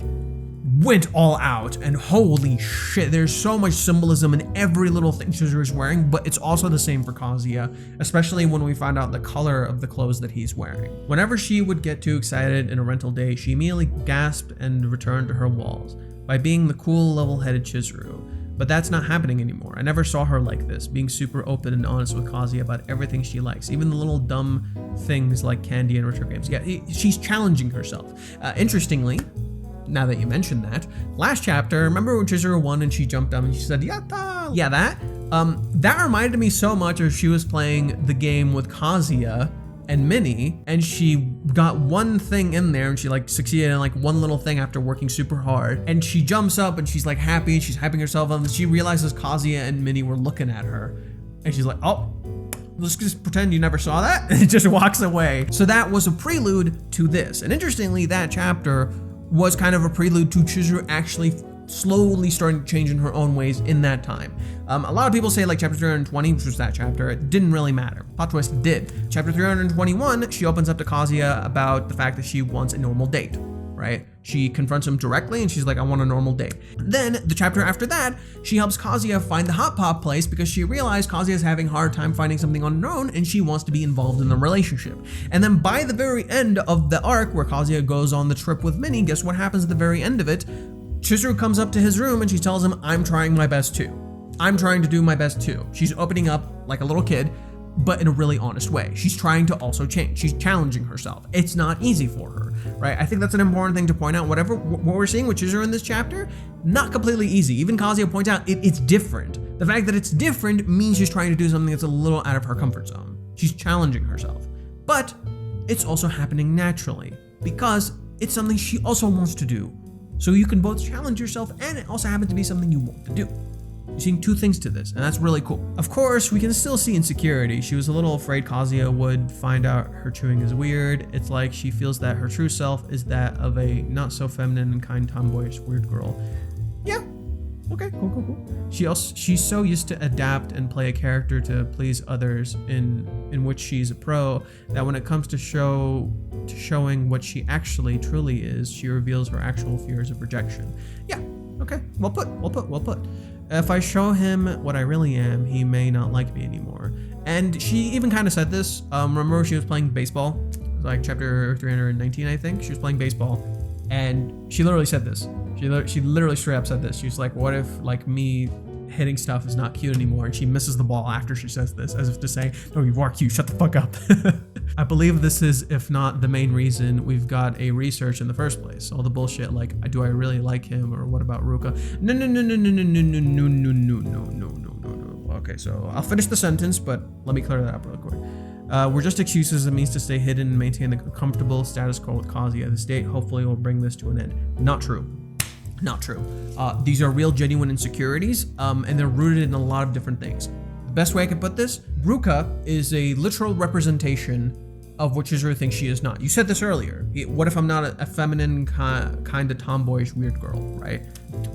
went all out, and holy shit, there's so much symbolism in every little thing Chizuru's wearing, but it's also the same for Kazuya, especially when we find out the color of the clothes that he's wearing. Whenever she would get too excited in a rental day, she immediately gasped and returned to her walls by being the cool, level-headed Chizuru. But that's not happening anymore. I never saw her like this, being super open and honest with Kazuya about everything she likes, even the little dumb things like candy and retro games. Yeah, she's challenging herself. Interestingly, now that you mentioned that, last chapter, remember when Chizuru won and she jumped up and she said, "Yatta"? Yeah, that reminded me so much of she was playing the game with Kazuya and Minnie, and she got one thing in there and she like succeeded in like one little thing after working super hard, and she jumps up and she's like happy and she's hyping herself up, and she realizes Kazuya and Minnie were looking at her, and she's like, oh, let's just pretend you never saw that, and it just walks away. So that was a prelude to this, and interestingly, that chapter was kind of a prelude to Chizuru actually slowly starting to change in her own ways in that time. A lot of people say like chapter 320, which was that chapter, it didn't really matter. Plot twist, it did. Chapter 321, she opens up to Kazuya about the fact that she wants a normal date, right? She confronts him directly and she's like, I want a normal date. Then the chapter after that, she helps Kazuya find the hot pot place because she realized Kazuya is having a hard time finding something on her own and she wants to be involved in the relationship. And then by the very end of the arc where Kazuya goes on the trip with Minnie, guess what happens at the very end of it? Chizuru comes up to his room and she tells him, I'm trying my best too. I'm trying to do my best too. She's opening up like a little kid, but in a really honest way. She's trying to also change. She's challenging herself. It's not easy for her, right? I think that's an important thing to point out. What we're seeing with Chizuru in this chapter, not completely easy. Even Kazuya points out it's different. The fact that it's different means she's trying to do something that's a little out of her comfort zone. She's challenging herself, but it's also happening naturally because it's something she also wants to do. So you can both challenge yourself and it also happens to be something you want to do. You're seeing two things to this, and that's really cool. Of course, we can still see insecurity. She was a little afraid Kazuya would find out her chewing is weird. It's like she feels that her true self is that of a not so feminine and kind tomboyish weird girl. Yeah, okay, cool. She's so used to adapt and play a character to please others in which she's a pro, that when it comes to showing what she actually truly is, she reveals her actual fears of rejection. Yeah, okay, well put. If I show him what I really am, he may not like me anymore. And she even kind of said this, remember she was playing baseball? It was like chapter 319, I think. She was playing baseball and she literally said this. She literally straight up said this. She's like, what if like me hitting stuff is not cute anymore? And she misses the ball after she says this, as if to say, no, you are cute, shut the fuck up. I believe this is, if not the main reason, we've got a research in the first place. All the bullshit like, do I really like him, or what about Ruka? No. Okay, so I'll finish the sentence, but let me clear that up real quick. We're just excuses and means to stay hidden and maintain the comfortable status quo with Kazuya. This date hopefully will bring this to an end. Not true. These are real, genuine insecurities, and they're rooted in a lot of different things. The best way I could put this, Ruka is a literal representation of what Chizuru thinks she is not. You said this earlier. What if I'm not a feminine, kind of tomboyish weird girl, right?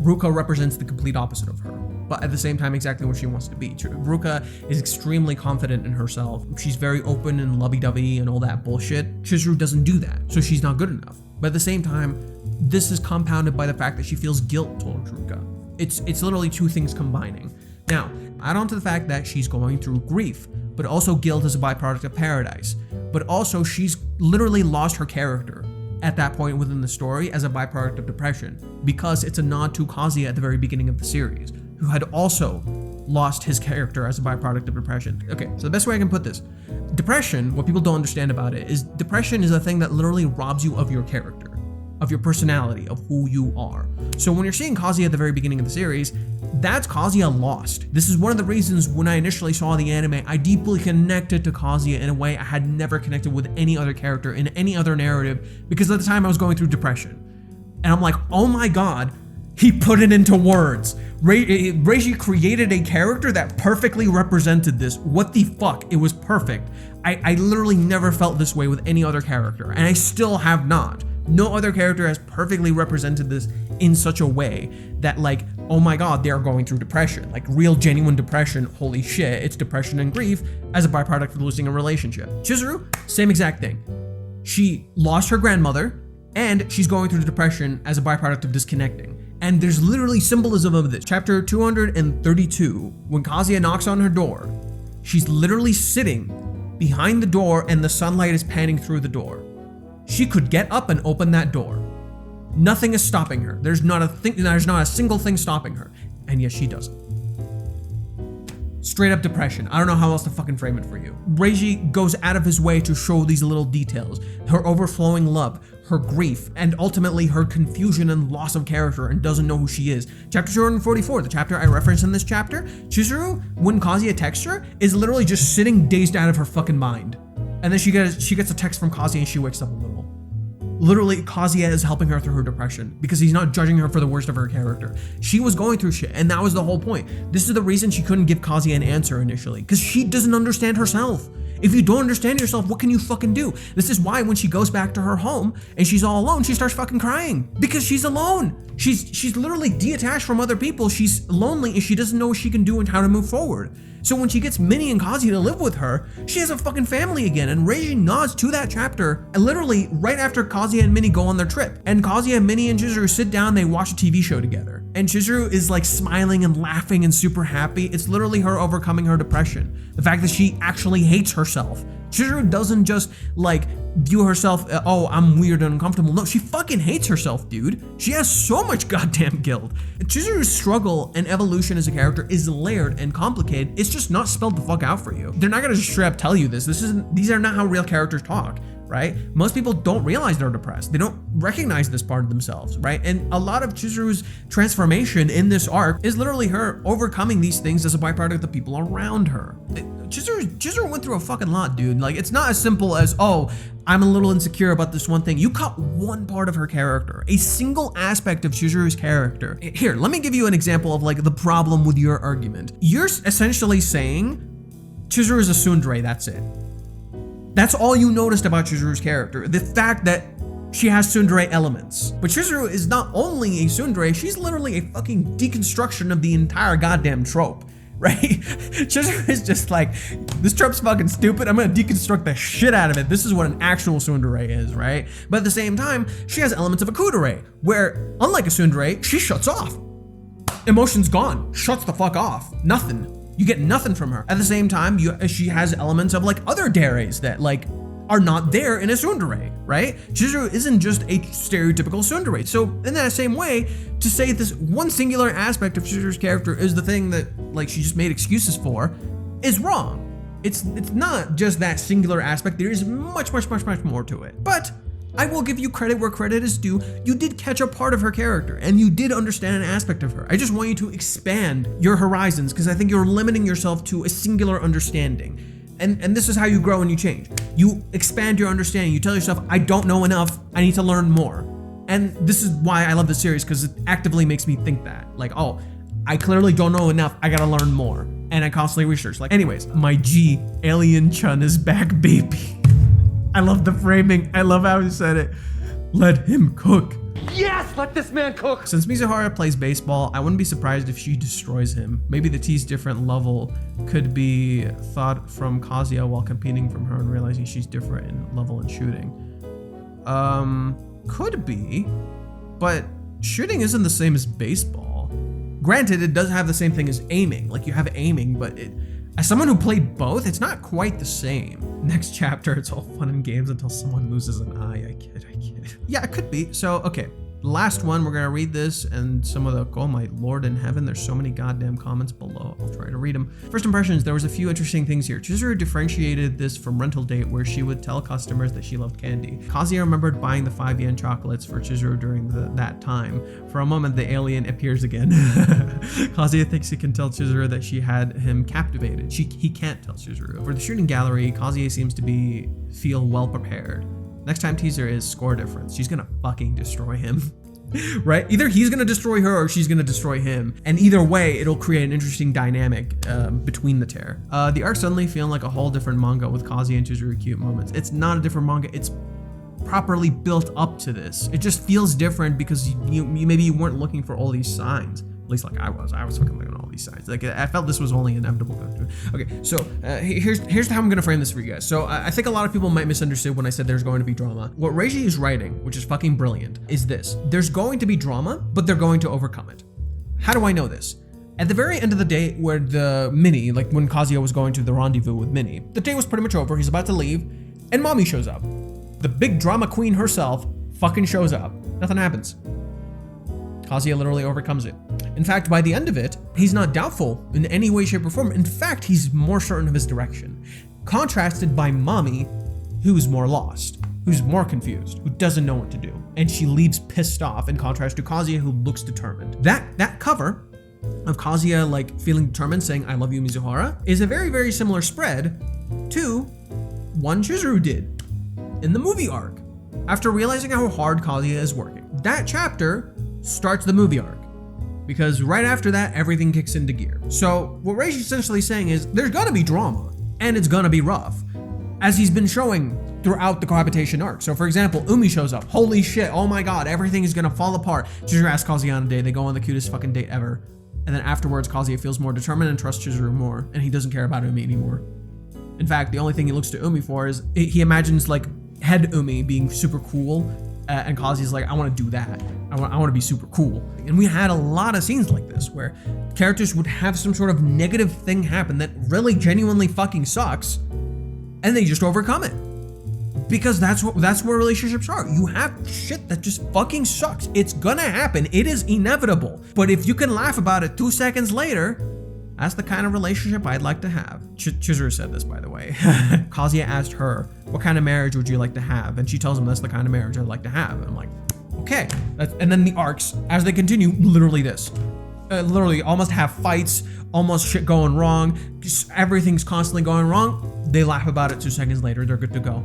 Ruka represents the complete opposite of her, but at the same time, exactly what she wants to be. Ruka is extremely confident in herself. She's very open and lovey-dovey and all that bullshit. Chizuru doesn't do that, so she's not good enough. But at the same time, this is compounded by the fact that she feels guilt towards Ruka. It's literally two things combining. Now, add on to the fact that she's going through grief, but also guilt is a byproduct of paradise. But also she's literally lost her character at that point within the story as a byproduct of depression, because it's a nod to Kazuya at the very beginning of the series, who had also lost his character as a byproduct of depression. Okay, so the best way I can put this, depression, what people don't understand about it is depression is a thing that literally robs you of your character, of your personality, of who you are. So when you're seeing Kazuya at the very beginning of the series, that's Kazuya lost. This is one of the reasons when I initially saw the anime, I deeply connected to Kazuya in a way I had never connected with any other character in any other narrative, because at the time I was going through depression. And I'm like, oh my god, he put it into words. Reiji created a character that perfectly represented this. What the fuck? It was perfect. I literally never felt this way with any other character, and I still have not. No other character has perfectly represented this in such a way that, like, oh my god, they are going through depression, like real genuine depression. Holy shit, it's depression and grief as a byproduct of losing a relationship. Chizuru, same exact thing. She lost her grandmother and she's going through depression as a byproduct of disconnecting. And there's literally symbolism of this. Chapter 232, when Kazuya knocks on her door, she's literally sitting behind the door and the sunlight is panning through the door. She could get up and open that door. Nothing is stopping her. There's not a single thing stopping her. And yet she doesn't. Straight up depression. I don't know how else to fucking frame it for you. Reiji goes out of his way to show these little details. Her overflowing love her grief and ultimately her confusion and loss of character and doesn't know who she is. Chapter 244, the chapter I referenced in this chapter, Chizuru, when Kazuya texts her, is literally just sitting dazed out of her fucking mind. And then she gets a text from Kazuya and she wakes up a little. Literally, Kazuya is helping her through her depression because he's not judging her for the worst of her character. She was going through shit, and that was the whole point. This is the reason she couldn't give Kazuya an answer initially, because she doesn't understand herself. If you don't understand yourself, what can you fucking do? This is why when she goes back to her home and she's all alone, she starts fucking crying because she's alone. She's literally detached from other people. She's lonely and she doesn't know what she can do and how to move forward. So when she gets Minnie and Kazuya to live with her, she has a fucking family again. And Reiji nods to that chapter, and literally right after Kazuya and Minnie go on their trip. And Kazuya, Minnie, and Chizuru sit down, they watch a TV show together. And Chizuru is like smiling and laughing and super happy. It's literally her overcoming her depression. The fact that she actually hates herself. Chizuru doesn't just like view herself, oh, I'm weird and uncomfortable. No, she fucking hates herself, dude. She has so much goddamn guilt. Chizuru's struggle and evolution as a character is layered and complicated. It's just not spelled the fuck out for you. They're not gonna just straight up tell you this. These are not how real characters talk, right? Most people don't realize they're depressed. They don't recognize this part of themselves, right? And a lot of Chizuru's transformation in this arc is literally her overcoming these things as a byproduct of the people around her. Chizuru went through a fucking lot, dude. Like, it's not as simple as, oh, I'm a little insecure about this one thing. You cut one part of her character, a single aspect of Chizuru's character. Here, let me give you an example of like the problem with your argument. You're essentially saying Chizuru is a tsundere, that's it. That's all you noticed about Chizuru's character. The fact that she has tsundere elements. But Chizuru is not only a tsundere, she's literally a fucking deconstruction of the entire goddamn trope. Right? Chizuru is just like, this trope's fucking stupid. I'm gonna deconstruct the shit out of it. This is what an actual tsundere is, right? But at the same time, she has elements of a kudere, where unlike a tsundere, she shuts off. Emotion's gone, shuts the fuck off. Nothing. You get nothing from her. At the same time, she has elements of like other deres that like are not there in a tsundere, right? Chizuru isn't just a stereotypical tsundere. So in that same way, to say this one singular aspect of Chizuru's character is the thing that like she just made excuses for is wrong. It's not just that singular aspect. There is much more to it. But I will give you credit where credit is due. You did catch a part of her character and you did understand an aspect of her. I just want you to expand your horizons because I think you're limiting yourself to a singular understanding. And this is how you grow and you change. You expand your understanding. You tell yourself, I don't know enough. I need to learn more. And this is why I love this series, because it actively makes me think that. Like, oh, I clearly don't know enough. I gotta learn more. And I constantly research. Like, anyways, my G, Alien Chun is back, baby. I love the framing. I love how he said it. Let him cook. Yes, let this man cook. Since Mizuhara plays baseball, I wouldn't be surprised if she destroys him. Maybe the T's different level could be thought from Kazuya while competing from her and realizing she's different in level and shooting. Could be, but shooting isn't the same as baseball. Granted, it does have the same thing as aiming. Like, you have aiming, but as someone who played both, it's not quite the same. Next chapter, it's all fun and games until someone loses an eye. I kid. Yeah, it could be. So, okay. Last one, we're gonna read this and some of the, oh my lord in heaven, there's so many goddamn comments below. I'll try to read them. First impressions, there was a few interesting things here. Chizuru differentiated this from Rental Date, where she would tell customers that she loved candy. Kazuya remembered buying the 5 yen chocolates for Chizuru during that time. For a moment, the alien appears again. Kazuya thinks he can tell Chizuru that she had him captivated. He can't tell Chizuru. For the shooting gallery, Kazuya seems to feel well prepared. Next time teaser is score difference. She's gonna fucking destroy him. Right? Either he's gonna destroy her or she's gonna destroy him. And either way, it'll create an interesting dynamic between the pair. The arc suddenly feeling like a whole different manga with Kazuya and Chizuru cute moments. It's not a different manga. It's properly built up to this. It just feels different because you maybe you weren't looking for all these signs. At least like I was fucking looking at all these signs. Like, I felt this was only inevitable. Okay, so here's how I'm gonna frame this for you guys. So I think a lot of people might misunderstood when I said there's going to be drama. What Reiji is writing, which is fucking brilliant, is this. There's going to be drama, but they're going to overcome it. How do I know this? At the very end of the day where the Minnie, like when Kazuya was going to the rendezvous with Minnie, the day was pretty much over, he's about to leave, and Mommy shows up. The big drama queen herself fucking shows up. Nothing happens. Kazuya literally overcomes it. In fact, by the end of it, he's not doubtful in any way, shape, or form. In fact, he's more certain of his direction. Contrasted by Mommy, who's more lost. who's more confused, who doesn't know what to do. And she leaves pissed off in contrast to Kazuya, who looks determined. That cover of Kazuya like feeling determined, saying, "I love you, Mizuhara," is a very, very similar spread to one Chizuru did in the movie arc. After realizing how hard Kazuya is working, that chapter starts the movie arc. Because right after that, everything kicks into gear. So what Reishi's essentially saying is there's gonna be drama, and it's gonna be rough, as he's been showing throughout the cohabitation arc. So for example, Umi shows up. Holy shit, oh my god, everything is gonna fall apart. Chizuru asks Kazuya on a date. They go on the cutest fucking date ever. And then afterwards, Kazuya feels more determined and trusts Chizuru more, and he doesn't care about Umi anymore. In fact, the only thing he looks to Umi for is, he imagines like head Umi being super cool, and Kazuya's like, I want to do that. I want to be super cool. And we had a lot of scenes like this where characters would have some sort of negative thing happen that really genuinely fucking sucks, and they just overcome it. Because that's where relationships are. You have shit that just fucking sucks. It's gonna happen. It is inevitable. But if you can laugh about it 2 seconds later, that's the kind of relationship I'd like to have. Chizuru said this, by the way. Kazuya asked her, what kind of marriage would you like to have? And she tells him that's the kind of marriage I'd like to have. And I'm like, okay. And then the arcs, as they continue, literally this. Literally almost have fights, almost shit going wrong. Just everything's constantly going wrong. They laugh about it 2 seconds later. They're good to go.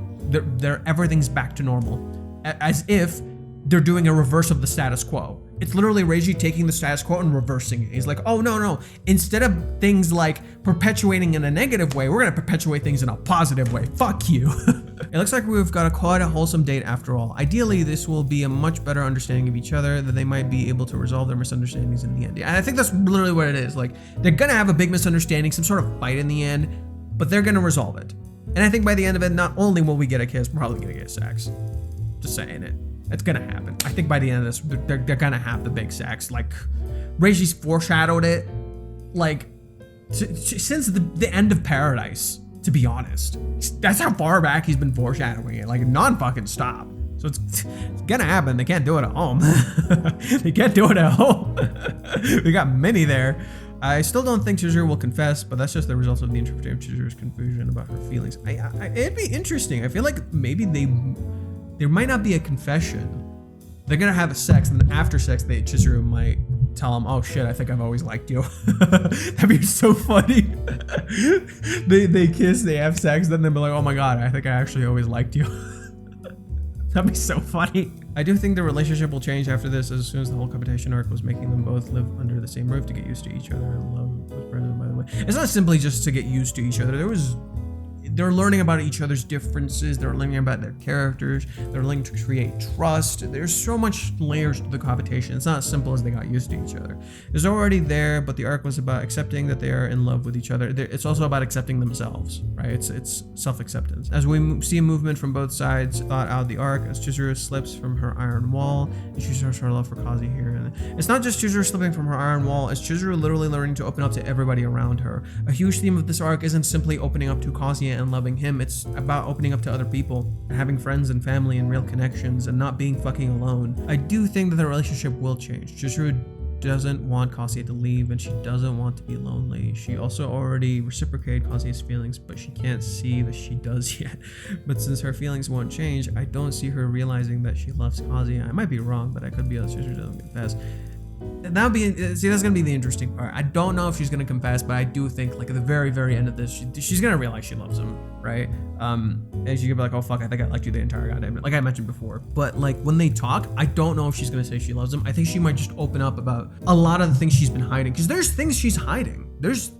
Everything's back to normal, as if they're doing a reverse of the status quo. It's literally Reiji taking the status quo and reversing it. He's like, oh no, instead of things like perpetuating in a negative way, we're gonna perpetuate things in a positive way. Fuck you. It looks like we've got quite a wholesome date after all. Ideally, this will be a much better understanding of each other, that they might be able to resolve their misunderstandings in the end. And I think that's literally what it is. Like, they're gonna have a big misunderstanding, some sort of fight in the end, but they're gonna resolve it. And I think by the end of it, not only will we get a kiss, we're probably gonna get sex. Just saying it. It's gonna happen. I think by the end of this, they're gonna have the big sex. Like, Reishi's foreshadowed it, like, since the end of Paradise, to be honest. That's how far back he's been foreshadowing it, like, non-fucking stop. So it's gonna happen. They can't do it at home. They can't do it at home. We got many there. I still don't think Chizuru will confess, but that's just the result of the interpretation of Chizuru's confusion about her feelings. It'd be interesting. I feel like maybe there might not be a confession. They're gonna have a sex, and then after sex, Chizuru might tell him, "Oh shit, I think I've always liked you." That'd be so funny. They kiss, they have sex, then they'll be like, "Oh my god, I think I actually always liked you." That'd be so funny. I do think the relationship will change after this, as soon as the whole cohabitation arc was making them both live under the same roof to get used to each other, and love was present, by the way. It's not simply just to get used to each other. They're learning about each other's differences. They're learning about their characters. They're learning to create trust. There's so much layers to the cohabitation. It's not as simple as they got used to each other. It's already there, but the arc was about accepting that they are in love with each other. It's also about accepting themselves, right? It's self-acceptance. As we see a movement from both sides thought out the arc, as Chizuru slips from her iron wall, and she starts her love for Kazuya here. And it's not just Chizuru slipping from her iron wall, it's Chizuru literally learning to open up to everybody around her. A huge theme of this arc isn't simply opening up to Kazuya and loving him. It's about opening up to other people, having friends and family and real connections, and not being fucking alone. I do think that the relationship will change. Chizuru doesn't want Kazuya to leave, and she doesn't want to be lonely. She also already reciprocated Kazuya's feelings, but she can't see that she does yet. But since her feelings won't change, I don't see her realizing that she loves Kazuya. I might be wrong, but I could be that Chizuru doesn't confess. That's gonna be the interesting part. I don't know if she's gonna confess, but I do think, like, at the very, very end of this, she's gonna realize she loves him, right? And she's gonna be like, oh fuck, I think I liked you the entire goddamn night, like I mentioned before. But like, when they talk, I don't know if she's gonna say she loves him. I think she might just open up about a lot of the things she's been hiding, because there's things she's hiding. There's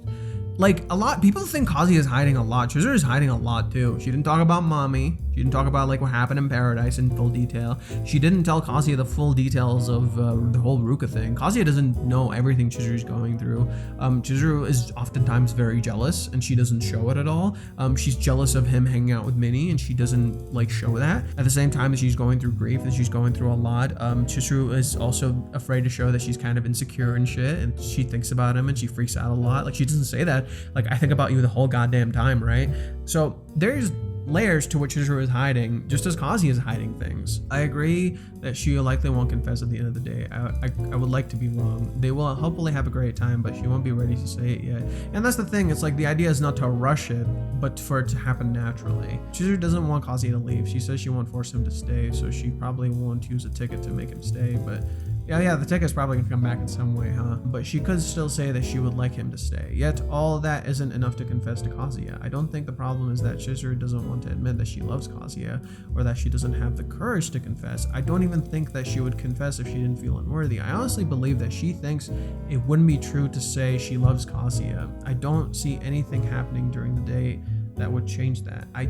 like a lot. People think Kazuya is hiding a lot. Chizuru is hiding a lot too. She didn't talk about mommy. She didn't talk about like what happened in Paradise in full detail. She didn't tell Kazuya the full details of the whole Ruka thing. Kazuya doesn't know everything Chizuru's going through. Chizuru is oftentimes very jealous, and she doesn't show it at all. She's jealous of him hanging out with Minnie, and she doesn't like show that. At the same time that she's going through grief and she's going through a lot, Chizuru is also afraid to show that she's kind of insecure and shit, and she thinks about him and she freaks out a lot. Like, she doesn't say that. Like, I think about you the whole goddamn time, right? So there's layers to what Chizuru is hiding, just as Kazuya is hiding things. I agree that she likely won't confess at the end of the day. I would like to be wrong. They will hopefully have a great time, but she won't be ready to say it yet. And that's the thing, it's like the idea is not to rush it, but for it to happen naturally. Chizuru doesn't want Kazuya to leave. She says she won't force him to stay, so she probably won't use a ticket to make him stay, but yeah, the ticket's probably gonna come back in some way, huh? But she could still say that she would like him to stay. Yet all that isn't enough to confess to Kazuya. I don't think the problem is that Chizuru doesn't want to admit that she loves Kazuya, or that she doesn't have the courage to confess. I don't even think that she would confess if she didn't feel unworthy. I honestly believe that she thinks it wouldn't be true to say she loves Kazuya. I don't see anything happening during the day that would change that. I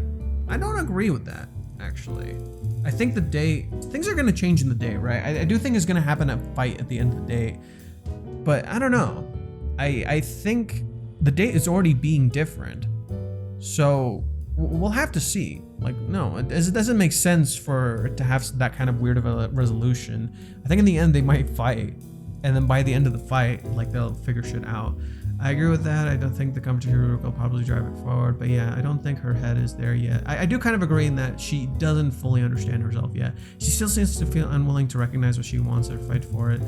don't agree with that, actually. I think things are going to change in the day, right? I do think it's going to happen a fight at the end of the day, but I don't know. I think the date is already being different, so we'll have to see. Like, no, it doesn't make sense for it to have that kind of weird of a resolution. I think in the end they might fight, and then by the end of the fight, like, they'll figure shit out. I agree with that. I don't think the competition will probably drive it forward, but yeah, I don't think her head is there yet. I do kind of agree in that she doesn't fully understand herself yet. She still seems to feel unwilling to recognize what she wants or fight for it.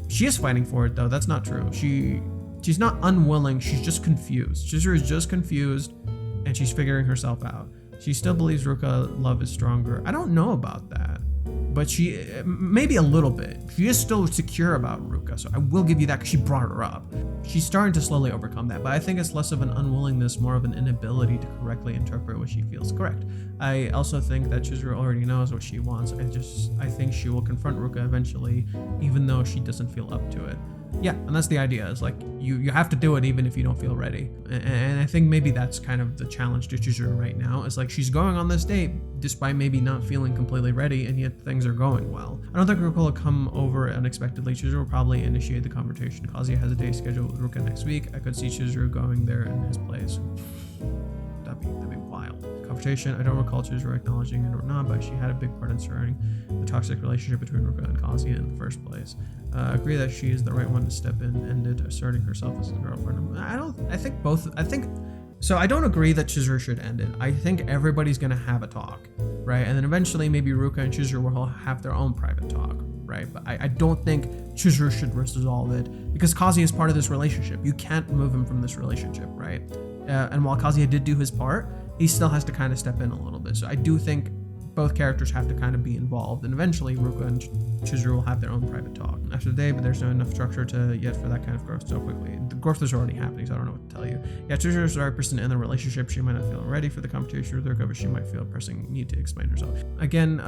She is fighting for it, though. That's not true. She's not unwilling. She's just confused. Chizuru is just confused, and she's figuring herself out. She still believes Ruka love is stronger. I don't know about that, but she maybe a little bit. She is still secure about Ruka, so I will give you that because she brought her up. She's starting to slowly overcome that, but I think it's less of an unwillingness, more of an inability to correctly interpret what she feels correct. I also think that Chizuru already knows what she wants. I think she will confront Ruka eventually, even though she doesn't feel up to it. Yeah, and that's the idea. Is like you have to do it even if you don't feel ready. And I think maybe that's kind of the challenge to Chizuru right now. Is like she's going on this date despite maybe not feeling completely ready, and yet things are going well. I don't think Ruka will come over unexpectedly. Chizuru will probably initiate the conversation. Kazuya has a day scheduled with Ruka next week. I could see Chizuru going there in his place. That'd be wild. Conversation. I don't recall Chizuru acknowledging it or not, but she had a big part in starting the toxic relationship between Ruka and Kazuya in the first place. Agree that she is the right one to step in, ended asserting herself as a girlfriend. I don't agree that Chizuru should end it. I think everybody's gonna have a talk, right? And then eventually maybe Ruka and Chizuru will have their own private talk, right? But I don't think Chizuru should resolve it because Kazuya is part of this relationship. You can't remove him from this relationship, right? And while Kazuya did do his part, he still has to kind of step in a little bit. So I do think both characters have to kind of be involved, and eventually Ruka and Chizuru will have their own private talk after the day, but there's not enough structure yet for that kind of growth so quickly. The growth is already happening, so I don't know what to tell you. Yeah, Chizuru is the right person to end the relationship. She might not feel ready for the competition with Ruka, but she might feel a pressing need to explain herself. Again,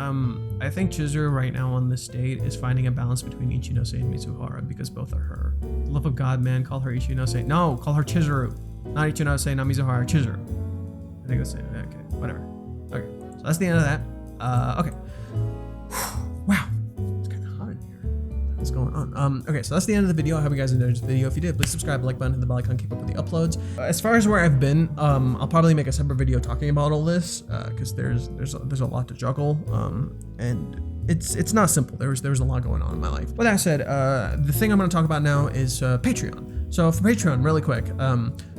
I think Chizuru right now on this date is finding a balance between Ichinose and Mizuhara because both are her. Love of God, man, call her Ichinose. No, call her Chizuru. Not Ichinose, not Mizuhara, Chizuru. I think that's it. Okay, whatever. Okay, so that's the end of that. Okay. Wow, it's kind of hot in here. What's going on? Okay, so that's the end of the video. I hope you guys enjoyed this video. If you did, please subscribe, like button, hit the bell icon, keep up with the uploads. As far as where I've been, I'll probably make a separate video talking about all this, because there's a lot to juggle, and it's not simple. There's a lot going on in my life. With that said, the thing I'm going to talk about now is Patreon. So for Patreon, really quick.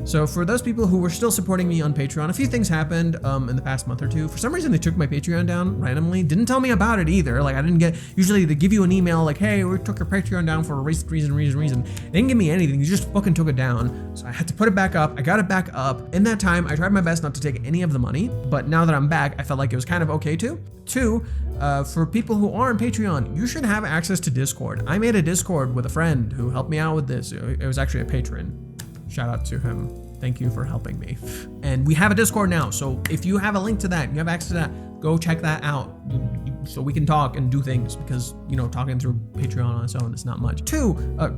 So for those people who were still supporting me on Patreon, a few things happened in the past month or two. For some reason, they took my Patreon down randomly. Didn't tell me about it either. Like I didn't get. Usually they give you an email like, "Hey, we took your Patreon down for a reason." They didn't give me anything. They just fucking took it down. So I had to put it back up. I got it back up. In that time, I tried my best not to take any of the money. But now that I'm back, I felt like it was kind of okay to. Two, for people who are on Patreon, you should have access to Discord. I made a Discord with a friend who helped me out with this. It was actually a patron. Shout out to him. Thank you for helping me. And we have a Discord now. So if you have a link to that, you have access to that, go check that out so we can talk and do things because, talking through Patreon on its own is not much. Two,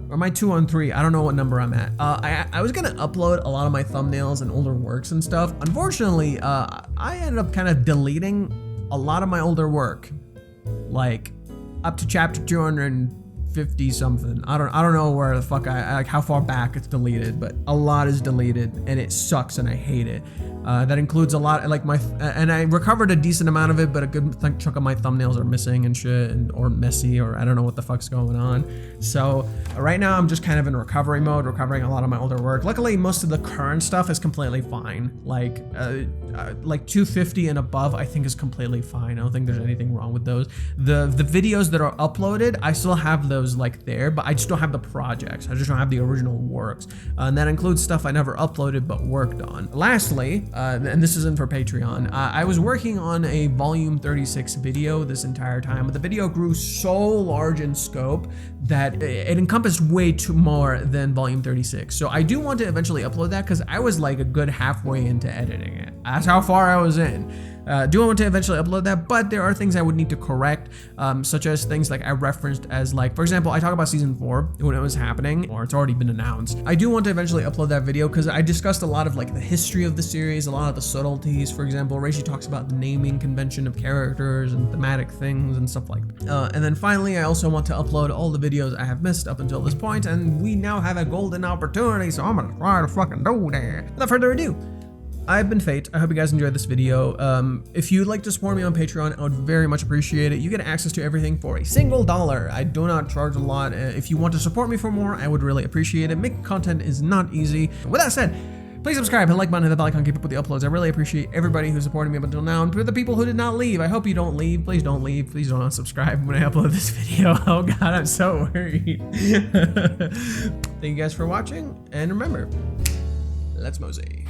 or my 2 on 3, I don't know what number I'm at. I was going to upload a lot of my thumbnails and older works and stuff. Unfortunately, I ended up kind of deleting a lot of my older work, like up to chapter 250 something. I don't know where the fuck like how far back it's deleted, but a lot is deleted and it sucks and I hate it. That includes a lot, like and I recovered a decent amount of it, but a good chunk of my thumbnails are missing and shit, or messy, or I don't know what the fuck's going on. So right now I'm just kind of in recovery mode, recovering a lot of my older work. Luckily, most of the current stuff is completely fine. Like 250 and above, I think is completely fine. I don't think there's anything wrong with those. The videos that are uploaded, I still have those like there, but I just don't have the projects. I just don't have the original works. And that includes stuff I never uploaded but worked on. Lastly, and this isn't for Patreon, I was working on a volume 36 video this entire time, but the video grew so large in scope that it encompassed way too more than volume 36. So I do want to eventually upload that because I was like a good halfway into editing it. That's how far I was in. Do I want to eventually upload that? But there are things I would need to correct, such as things like I referenced as like, for example, I talk about season 4 when it was happening, or it's already been announced. I do want to eventually upload that video because I discussed a lot of like the history of the series, a lot of the subtleties. For example, Reishi talks about the naming convention of characters and thematic things and stuff like that. And then finally, I also want to upload all the videos I have missed up until this point, and we now have a golden opportunity, so I'm gonna try to fucking do that. Without further ado, I've been Fate. I hope you guys enjoyed this video. If you'd like to support me on Patreon, I would very much appreciate it. You get access to everything for a single dollar. I do not charge a lot. If you want to support me for more, I would really appreciate it. Making content is not easy. With that said, please subscribe, hit the like button, hit the bell icon, keep up with the uploads. I really appreciate everybody who's supporting me up until now. And for the people who did not leave, I hope you don't leave. Please don't leave. Please don't unsubscribe when I upload this video. Oh God, I'm so worried. Thank you guys for watching, and remember, let's mosey.